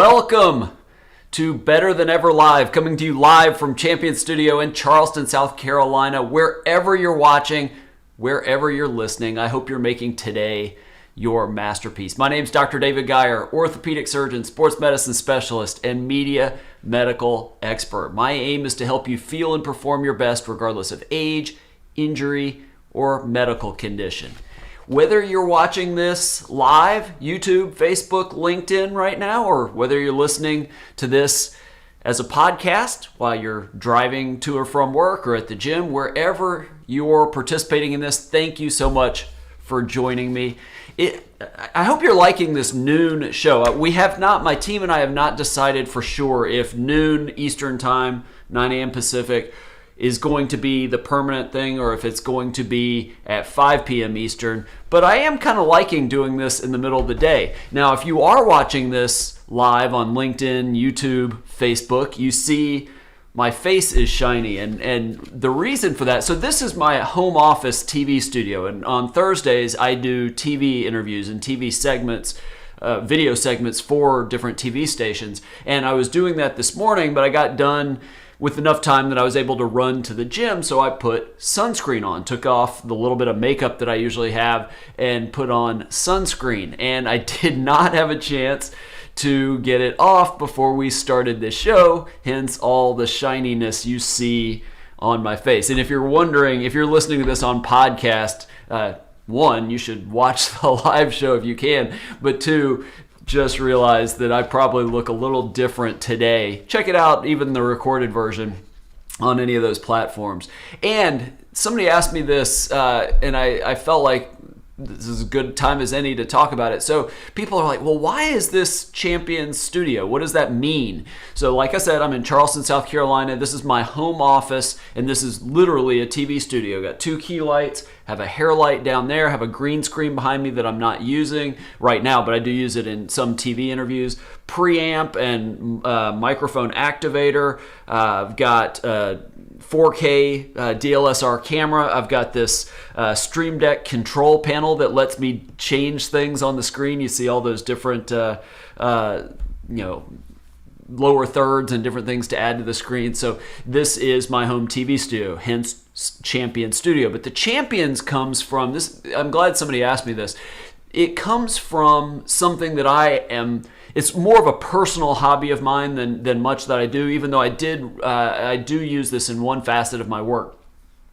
Welcome to Better Than Ever Live, coming to you live from Champion Studio in Charleston, South Carolina. Wherever you're watching, wherever you're listening, I hope you're making today your masterpiece. My name's Dr. David Geier, orthopedic surgeon, sports medicine specialist, and media medical expert. My aim is to help you feel and perform your best regardless of age, injury, or medical condition. Whether you're watching this live, YouTube, Facebook, LinkedIn right now, or whether you're listening to this as a podcast while you're driving to or from work or at the gym, wherever you're participating in this, thank you so much for joining me. I hope you're liking this noon show. My team and I have not decided for sure if noon Eastern time, 9 a.m. Pacific, is going to be the permanent thing or if it's going to be at 5 p.m. Eastern. But I am kind of liking doing this in the middle of the day. Now, if you are watching this live on LinkedIn, YouTube, Facebook, you see my face is shiny. And the reason for that, so this is my home office TV studio. And on Thursdays, I do TV interviews and TV segments, video segments for different TV stations. And I was doing that this morning, but I got done with enough time that I was able to run to the gym, so I put sunscreen on, took off the little bit of makeup that I usually have and put on sunscreen. And I did not have a chance to get it off before we started this show, hence all the shininess you see on my face. And if you're wondering, if you're listening to this on podcast, one, you should watch the live show if you can, but two, just realized that I probably look a little different today. Check it out, even the recorded version on any of those platforms. And somebody asked me this, and I felt like this is as good time as any to talk about it. So people are like, well, why is this Champion Studio? What does that mean? So like I said, I'm in Charleston, South Carolina. This is my home office, and this is literally a TV studio. Got 2 key lights, have a hair light down there, have a green screen behind me that I'm not using right now, but I do use it in some TV interviews. Preamp and microphone activator. I've got 4K DLSR camera. I've got this Stream Deck control panel that lets me change things on the screen. You see all those different, lower thirds and different things to add to the screen. So this is my home TV studio, hence Champion Studio. But the Champions comes from this. I'm glad somebody asked me this. It comes from something that it's more of a personal hobby of mine than much that I do, even though I do use this in one facet of my work.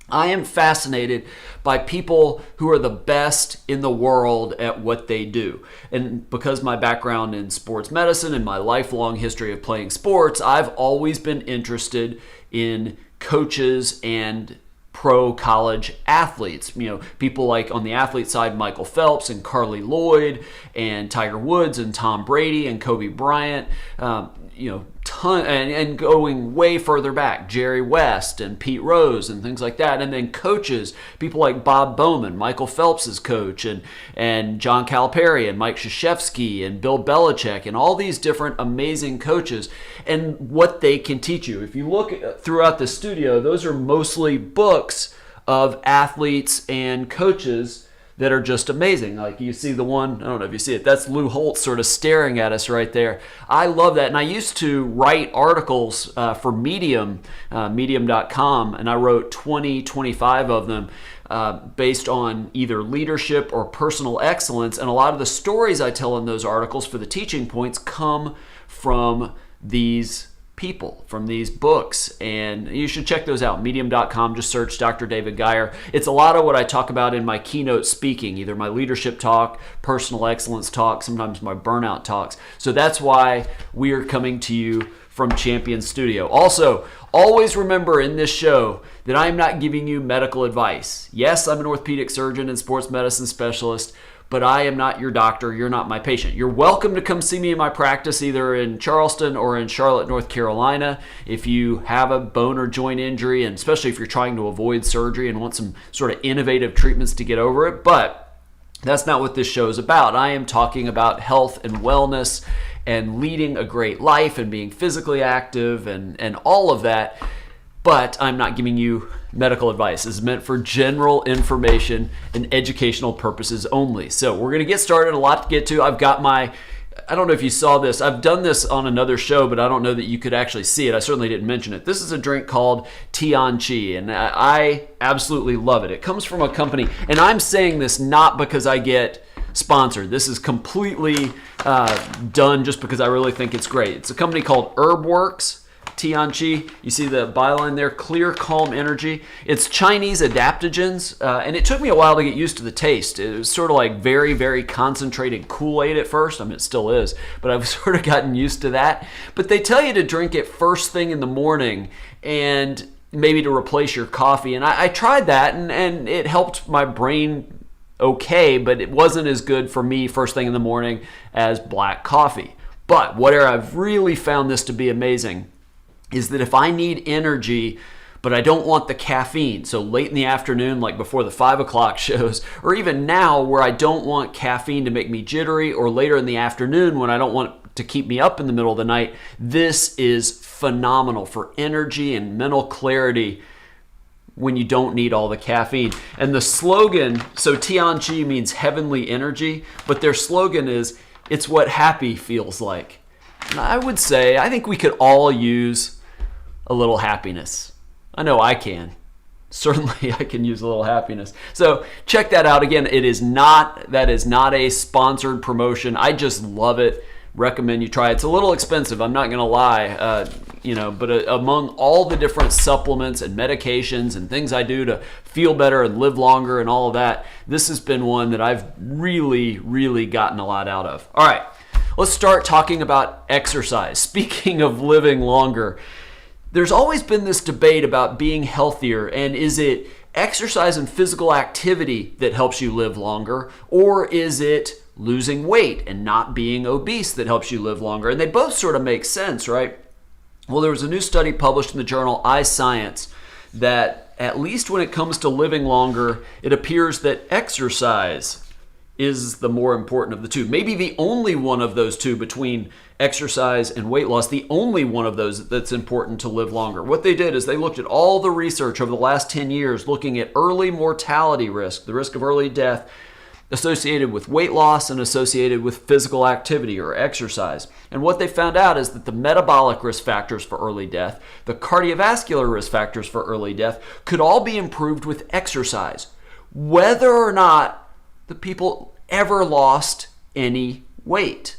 I am fascinated by people who are the best in the world at what they do. And because my background in sports medicine and my lifelong history of playing sports, I've always been interested in coaches and pro college athletes. People like on the athlete side, Michael Phelps and Carly Lloyd and Tiger Woods and Tom Brady and Kobe Bryant, and going way further back, Jerry West and Pete Rose and things like that. And then coaches, people like Bob Bowman, Michael Phelps' coach, and John Calipari and Mike Krzyzewski and Bill Belichick and all these different amazing coaches and what they can teach you. If you look throughout the studio, those are mostly books of athletes and coaches that are just amazing. Like you see the one, I don't know if you see it, that's Lou Holtz sort of staring at us right there. I love that. And I used to write articles for Medium, medium.com, and I wrote 25 of them based on either leadership or personal excellence. And a lot of the stories I tell in those articles for the teaching points come from these people, from these books, and you should check those out. Medium.com, just search Dr. David Geier. It's a lot of what I talk about in my keynote speaking, either my leadership talk, personal excellence talk, sometimes my burnout talks. So that's why we are coming to you from Champion Studio. Also, always remember in this show that I'm not giving you medical advice. Yes, I'm an orthopedic surgeon and sports medicine specialist, but I am not your doctor. You're not my patient. You're welcome to come see me in my practice either in Charleston or in Charlotte, North Carolina. If you have a bone or joint injury, and especially if you're trying to avoid surgery and want some sort of innovative treatments to get over it. But that's not what this show is about. I am talking about health and wellness and leading a great life and being physically active and all of that. But I'm not giving you medical advice. This is meant for general information and educational purposes only. So we're going to get started. A lot to get to. I've got my I don't know if you saw this. I've done this on another show, but I don't know that you could actually see it. I certainly didn't mention it. This is a drink called Tianji, and I absolutely love it. It comes from a company, and I'm saying this not because I get sponsored. This is completely done just because I really think it's great. It's a company called Herbworks. Tianji, you see the byline there, clear, calm energy. It's Chinese adaptogens, and it took me a while to get used to the taste. It was sort of like very, very concentrated Kool-Aid at first. I mean, it still is, but I've sort of gotten used to that. But they tell you to drink it first thing in the morning and maybe to replace your coffee. And I tried that, and it helped my brain okay, but it wasn't as good for me first thing in the morning as black coffee. But where I've really found this to be amazing is that if I need energy, but I don't want the caffeine, so late in the afternoon, like before the 5 o'clock shows, or even now where I don't want caffeine to make me jittery, or later in the afternoon when I don't want to keep me up in the middle of the night, this is phenomenal for energy and mental clarity when you don't need all the caffeine. And the slogan, so Tianji means heavenly energy, but their slogan is, it's what happy feels like. And I would say, I think we could all use a little happiness. I know I can. Certainly I can use a little happiness. So check that out. Again, that is not a sponsored promotion. I just love it. Recommend you try it. It's a little expensive, I'm not going to lie, but among all the different supplements and medications and things I do to feel better and live longer and all of that, this has been one that I've really, really gotten a lot out of. All right, let's start talking about exercise. Speaking of living longer, there's always been this debate about being healthier, and is it exercise and physical activity that helps you live longer, or is it losing weight and not being obese that helps you live longer? And they both sort of make sense, right? Well, there was a new study published in the journal iScience that at least when it comes to living longer, it appears that exercise is the more important of the two. Maybe the only one of those two, between exercise and weight loss, the only one of those that's important to live longer. What they did is they looked at all the research over the last 10 years looking at early mortality risk, the risk of early death associated with weight loss and associated with physical activity or exercise. And what they found out is that the metabolic risk factors for early death, the cardiovascular risk factors for early death, could all be improved with exercise, whether or not the people ever lost any weight.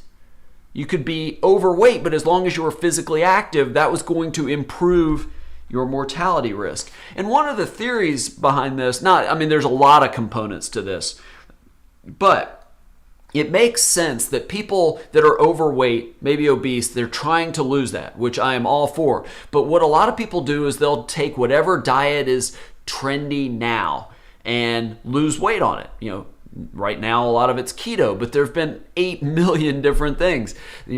You could be overweight, but as long as you were physically active, that was going to improve your mortality risk. And one of the theories behind this, there's a lot of components to this, but it makes sense that people that are overweight, maybe obese, they're trying to lose that, which I am all for. But what a lot of people do is they'll take whatever diet is trendy now and lose weight on it. Right now, a lot of it's keto, but there've been 8 million different things.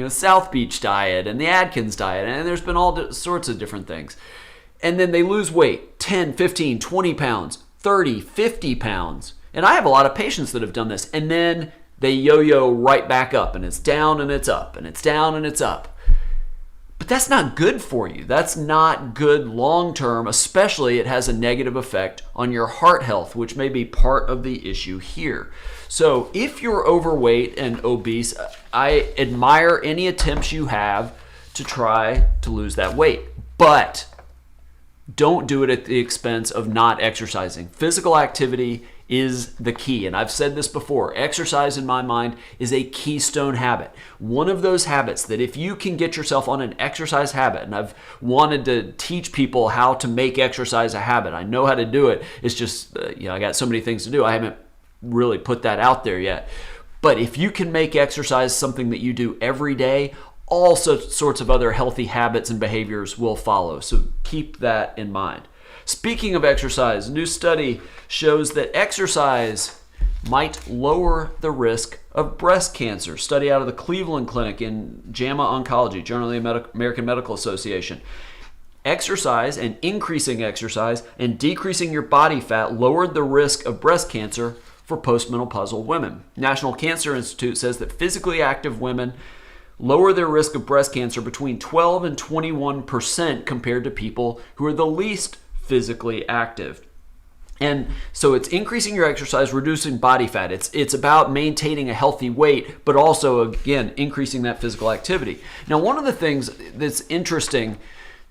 South Beach diet and the Atkins diet, and there's been all sorts of different things. And then they lose weight, 10, 15, 20 pounds, 30, 50 pounds. And I have a lot of patients that have done this, and then they yo-yo right back up, and it's down and it's up, and it's down and it's up. But that's not good for you. That's not good long-term, especially it has a negative effect on your heart health, which may be part of the issue here. So if you're overweight and obese, I admire any attempts you have to try to lose that weight. But don't do it at the expense of not exercising. Physical activity is the key. And I've said this before, exercise in my mind is a keystone habit. One of those habits that if you can get yourself on an exercise habit, and I've wanted to teach people how to make exercise a habit. I know how to do it. It's just, I got so many things to do. I haven't really put that out there yet. But if you can make exercise something that you do every day, all sorts of other healthy habits and behaviors will follow. So keep that in mind. Speaking of exercise, a new study shows that exercise might lower the risk of breast cancer. Study out of the Cleveland Clinic in JAMA Oncology, Journal of the American Medical Association. Exercise and increasing exercise and decreasing your body fat lowered the risk of breast cancer for postmenopausal women. National Cancer Institute says that physically active women lower their risk of breast cancer between 12 and 21% compared to people who are the least physically active. And so it's increasing your exercise, reducing body fat. It's about maintaining a healthy weight, but also, again, increasing that physical activity. Now, one of the things that's interesting,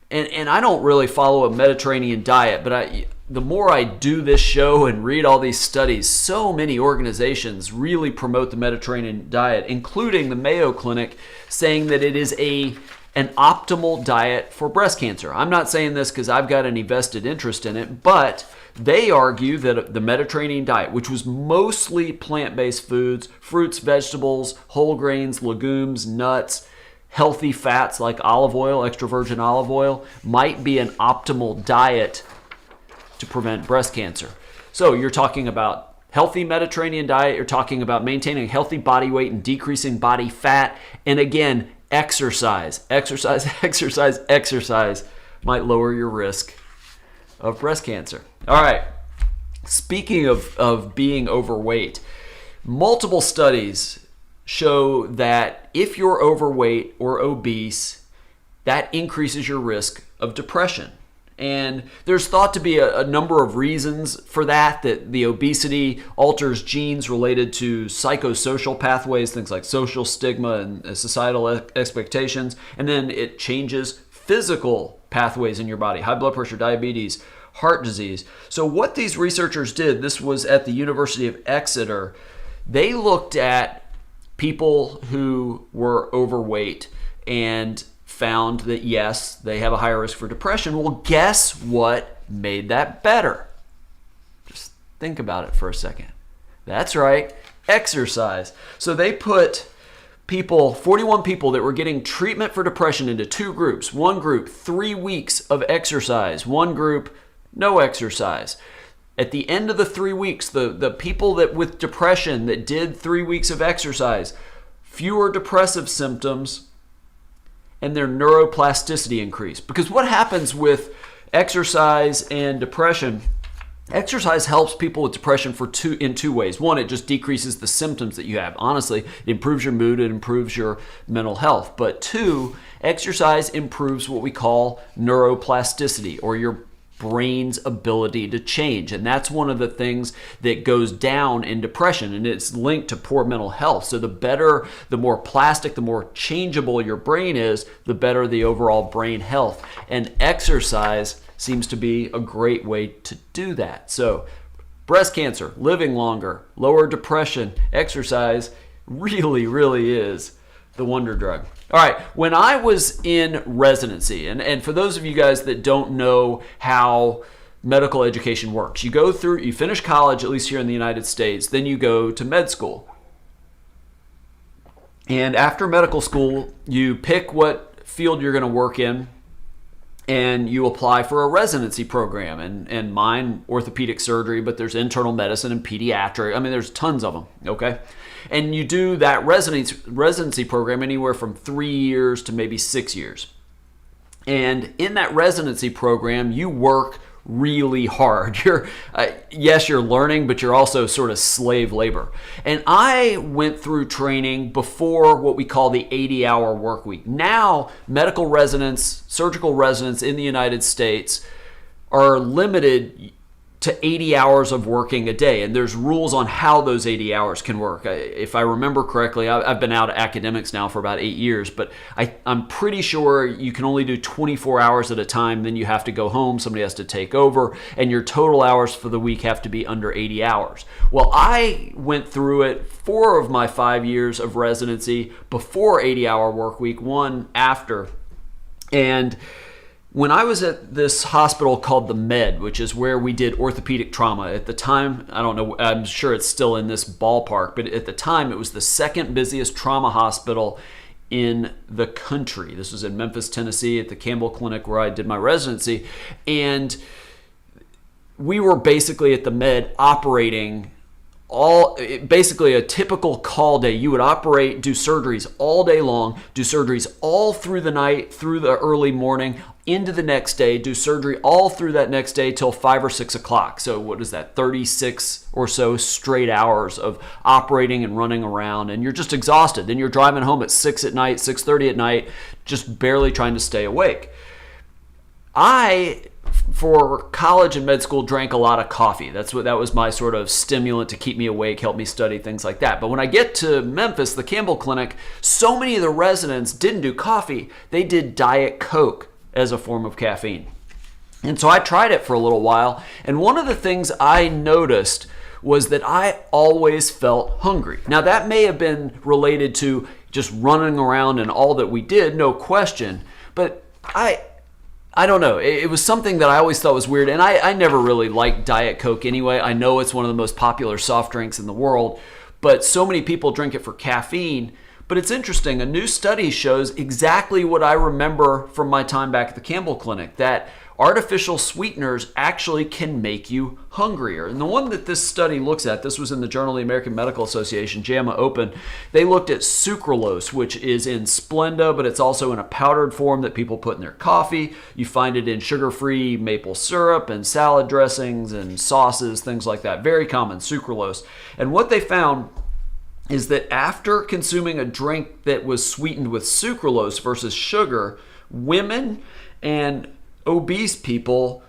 and I don't really follow a Mediterranean diet, but the more I do this show and read all these studies, so many organizations really promote the Mediterranean diet, including the Mayo Clinic, saying that it is an optimal diet for breast cancer. I'm not saying this because I've got any vested interest in it, but they argue that the Mediterranean diet, which was mostly plant-based foods, fruits, vegetables, whole grains, legumes, nuts, healthy fats like olive oil, extra virgin olive oil, might be an optimal diet to prevent breast cancer. So you're talking about healthy Mediterranean diet, you're talking about maintaining a healthy body weight and decreasing body fat, and again, exercise might lower your risk of breast cancer. All right, speaking of being overweight, multiple studies show that if you're overweight or obese, that increases your risk of depression. And there's thought to be a number of reasons for that the obesity alters genes related to psychosocial pathways, things like social stigma and societal expectations. And then it changes physical pathways in your body, high blood pressure, diabetes, heart disease. So what these researchers did, this was at the University of Exeter, they looked at people who were overweight and found that yes, they have a higher risk for depression. Well, guess what made that better? Just think about it for a second. That's right, exercise. So they put 41 people that were getting treatment for depression into two groups. One group, 3 weeks of exercise. One group, no exercise. At the end of the 3 weeks, the people that with depression that did 3 weeks of exercise, fewer depressive symptoms, and their neuroplasticity increased. Because what happens with exercise and depression, exercise helps people with depression in two ways. One, it just decreases the symptoms that you have. Honestly, it improves your mood, it improves your mental health. But two, exercise improves what we call neuroplasticity, or your brain's ability to change. And that's one of the things that goes down in depression, and it's linked to poor mental health. So the more plastic, the more changeable your brain is, the better the overall brain health. And exercise seems to be a great way to do that. So breast cancer, living longer, lower depression, exercise really, really is the wonder drug. All right, when I was in residency, and for those of you guys that don't know how medical education works, you finish college, at least here in the United States, then you go to med school. And after medical school, you pick what field you're going to work in, and you apply for a residency program. And mine, orthopedic surgery, but there's internal medicine and pediatric. I mean, there's tons of them, okay? And you do that residency program anywhere from 3 years to maybe 6 years. And in that residency program, you work really hard. Yes, you're learning, but you're also sort of slave labor. And I went through training before what we call the 80-hour work week. Now, medical residents, surgical residents in the United States are limited to 80 hours of working a day. And there's rules on how those 80 hours can work. If I remember correctly, I've been out of academics now for about 8 years, but I'm pretty sure you can only do 24 hours at a time. Then you have to go home, somebody has to take over, and your total hours for the week have to be under 80 hours. Well, I went through it 4 of my 5 years of residency before 80-hour work week, 1 after. And when I was at this hospital called the Med, which is where we did orthopedic trauma, at the time, I don't know, I'm sure it's still in this ballpark, but at the time it was the second busiest trauma hospital in the country. This was in Memphis, Tennessee, at the Campbell Clinic where I did my residency. And we were basically at the Med operating basically a typical call day. You would operate, do surgeries all day long, do surgeries all through the night, through the early morning, into the next day, do surgery all through that next day till 5 or 6 o'clock. So what is that, 36 or so straight hours of operating and running around, and you're just exhausted. Then you're driving home at 6 at night, 6:30 at night, just barely trying to stay awake. for college and med school, drank a lot of coffee. That was my sort of stimulant to keep me awake, help me study, things like that. But when I get to Memphis, the Campbell Clinic, so many of the residents didn't do coffee. They did Diet Coke as a form of caffeine. And so I tried it for a little while. And one of the things I noticed was that I always felt hungry. Now that may have been related to just running around and all that we did, no question. But I don't know. It was something that I always thought was weird, and I never really liked Diet Coke anyway. I know it's one of the most popular soft drinks in the world, but so many people drink it for caffeine. But it's interesting. A new study shows exactly what I remember from my time back at the Campbell Clinic, that artificial sweeteners actually can make you hungrier. And the one that this study looks at, this was in the Journal of the American Medical Association, JAMA Open, they looked at sucralose, which is in Splenda, but it's also in a powdered form that people put in their coffee. You find it in sugar-free maple syrup and salad dressings and sauces, things like that. Very common, sucralose. And what they found is that after consuming a drink that was sweetened with sucralose versus sugar, women and obese people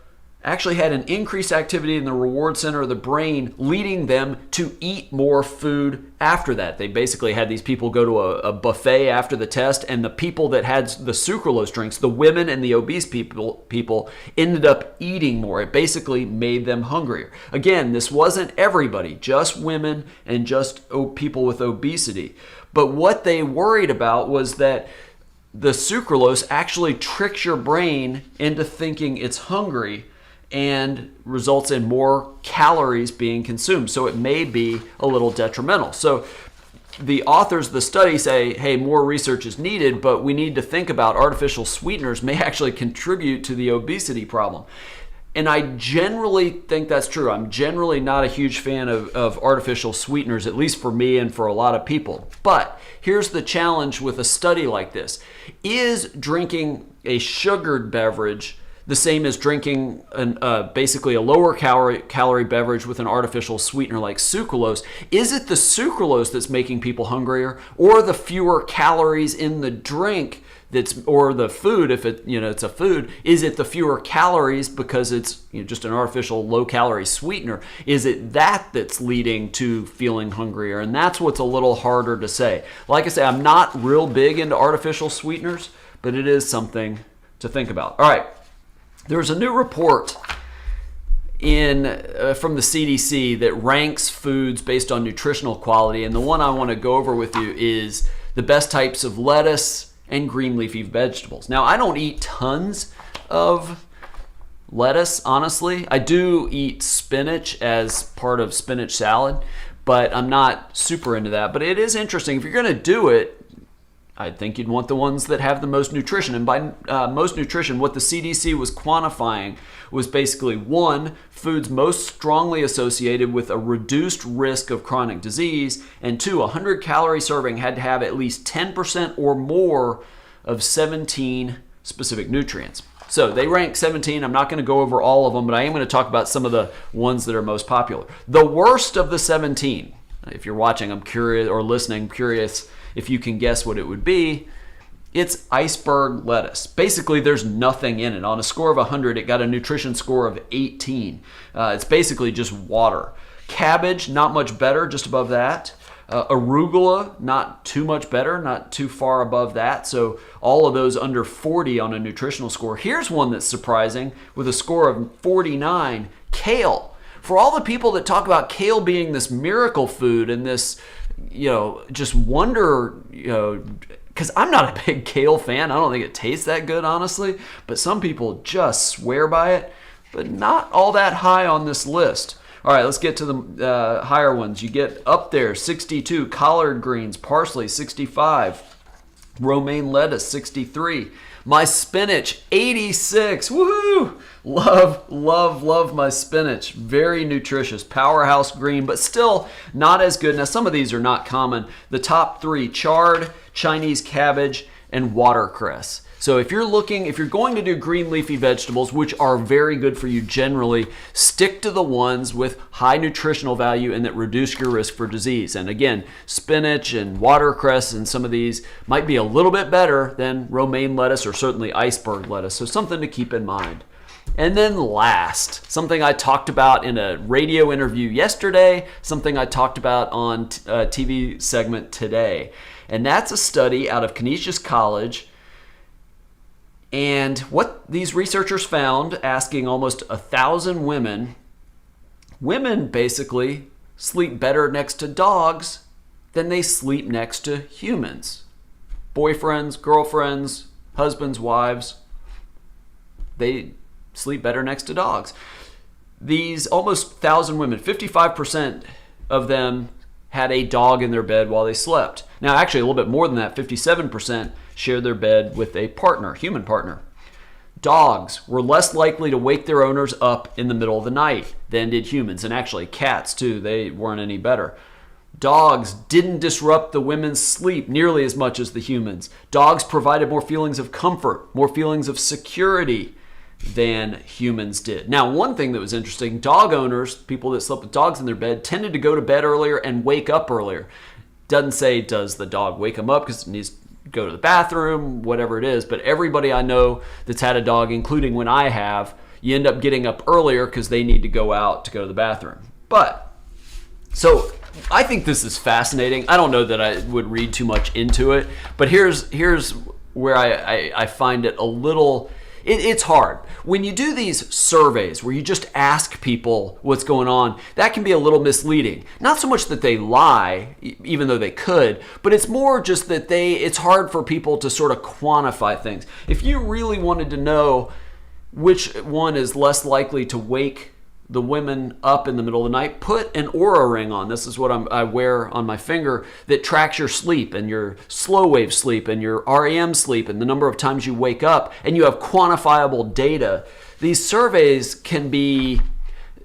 actually had an increased activity in the reward center of the brain, leading them to eat more food after that. They basically had these people go to a buffet after the test, and the people that had the sucralose drinks, the women and the obese people ended up eating more. It basically made them hungrier. Again, this wasn't everybody, just women and just people with obesity. But what they worried about was that the sucralose actually tricks your brain into thinking it's hungry and results in more calories being consumed. So it may be a little detrimental. So the authors of the study say, hey, more research is needed, but we need to think about artificial sweeteners may actually contribute to the obesity problem. And I generally think that's true. I'm generally not a huge fan of artificial sweeteners, at least for me and for a lot of people. But here's the challenge with a study like this. Is drinking a sugared beverage the same as drinking basically a lower calorie beverage with an artificial sweetener like sucralose? Is it the sucralose that's making people hungrier, or the fewer calories in the drink or the food? If it's a food, is it the fewer calories because it's just an artificial low calorie sweetener? Is it that's leading to feeling hungrier? And that's what's a little harder to say. Like I say, I'm not real big into artificial sweeteners, but it is something to think about. All right. There's a new report from the CDC that ranks foods based on nutritional quality, and the one I want to go over with you is the best types of lettuce and green leafy vegetables. Now, I don't eat tons of lettuce, honestly. I do eat spinach as part of spinach salad, but I'm not super into that. But it is interesting. If you're going to do it, I think you'd want the ones that have the most nutrition. And by most nutrition, what the CDC was quantifying was basically, 1, foods most strongly associated with a reduced risk of chronic disease, and 2, 100-calorie serving had to have at least 10% or more of 17 specific nutrients. So they rank 17. I'm not going to go over all of them, but I am going to talk about some of the ones that are most popular. The worst of the 17, if you're watching, I'm curious, or listening, curious if you can guess what it would be. It's iceberg lettuce. Basically, there's nothing in it. On a score of 100, it got a nutrition score of 18. It's basically just water. Cabbage, not much better, just above that. Arugula, not too much better, not too far above that. So all of those under 40 on a nutritional score. Here's one that's surprising with a score of 49, kale. For all the people that talk about kale being this miracle food and this, just wonder, because I'm not a big kale fan. I don't think it tastes that good, honestly. But some people just swear by it, but not all that high on this list. All right, let's get to the higher ones. You get up there, 62, collard greens, parsley, 65, romaine lettuce, 63. My spinach, 86. Woohoo! Love my spinach. Very nutritious. Powerhouse green, but still not as good. Now, some of these are not common. The top 3, chard, Chinese cabbage, and watercress. So if you're going to do green leafy vegetables, which are very good for you generally, stick to the ones with high nutritional value and that reduce your risk for disease. And again, spinach and watercress and some of these might be a little bit better than romaine lettuce or certainly iceberg lettuce. So something to keep in mind. And then last, something I talked about in a radio interview yesterday, something I talked about on a TV segment today. And that's a study out of Canisius College. And what these researchers found, asking almost 1,000 women basically sleep better next to dogs than they sleep next to humans. Boyfriends, girlfriends, husbands, wives, they sleep better next to dogs. These almost 1,000 women, 55% of them had a dog in their bed while they slept. Now, actually, a little bit more than that, 57% shared their bed with a partner, human partner. Dogs were less likely to wake their owners up in the middle of the night than did humans. And actually, cats, too, they weren't any better. Dogs didn't disrupt the women's sleep nearly as much as the humans. Dogs provided more feelings of comfort, more feelings of security than humans did. Now, one thing that was interesting, dog owners, people that slept with dogs in their bed, tended to go to bed earlier and wake up earlier. Doesn't say, does the dog wake them up because it needs to go to the bathroom, whatever it is. But everybody I know that's had a dog, including when I have, you end up getting up earlier because they need to go out to go to the bathroom. But, so I think this is fascinating. I don't know that I would read too much into it, but here's where I find it a little... It's hard. When you do these surveys where you just ask people what's going on, that can be a little misleading. Not so much that they lie, even though they could, but it's more just that it's hard for people to sort of quantify things. If you really wanted to know which one is less likely to wake the women up in the middle of the night, put an Oura ring on. This is what I wear on my finger that tracks your sleep and your slow wave sleep and your REM sleep and the number of times you wake up, and you have quantifiable data. These surveys can be,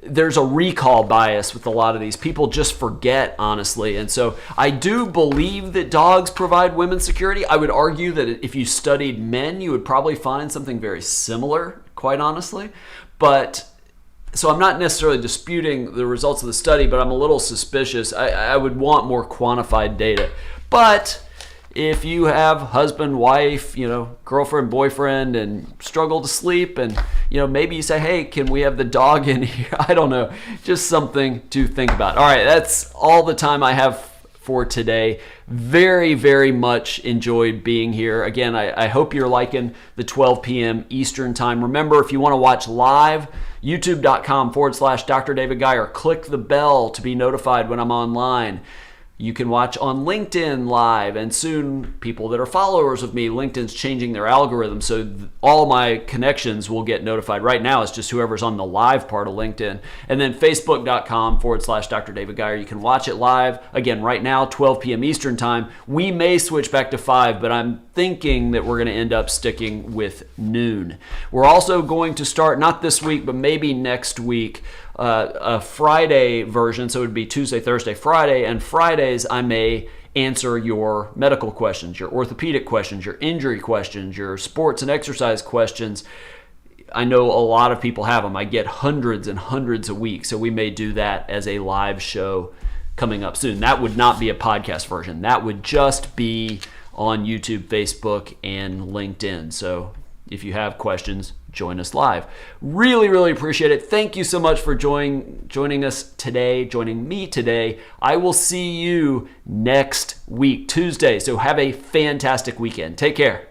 there's a recall bias with a lot of these. People just forget, honestly. And so I do believe that dogs provide women security. I would argue that if you studied men, you would probably find something very similar, quite honestly. So I'm not necessarily disputing the results of the study, but I'm a little suspicious. I would want more quantified data. But if you have husband, wife, girlfriend, boyfriend, and struggle to sleep, and maybe you say, hey, can we have the dog in here? I don't know. Just something to think about. All right, that's all the time I have for today. Very, very much enjoyed being here. Again, I hope you're liking the 12 p.m. Eastern time. Remember, if you want to watch live, youtube.com/Dr. David Geier. Click the bell to be notified when I'm online. You can watch on LinkedIn live, and soon people that are followers of me, LinkedIn's changing their algorithm, so all my connections will get notified. Right now, it's just whoever's on the live part of LinkedIn. And then facebook.com/Dr. David Geier. You can watch it live. Again, right now, 12 p.m. Eastern time. We may switch back to 5, but I'm thinking that we're going to end up sticking with noon. We're also going to start, not this week, but maybe next week, a Friday version, so it would be Tuesday, Thursday, Friday, and Fridays I may answer your medical questions, your orthopedic questions, your injury questions, your sports and exercise questions. I know a lot of people have them. I get hundreds and hundreds a week, so we may do that as a live show coming up soon. That would not be a podcast version. That would just be on YouTube, Facebook, and LinkedIn. So if you have questions, join us live. Really, really appreciate it. Thank you so much for joining us today, joining me today. I will see you next week, Tuesday. So have a fantastic weekend. Take care.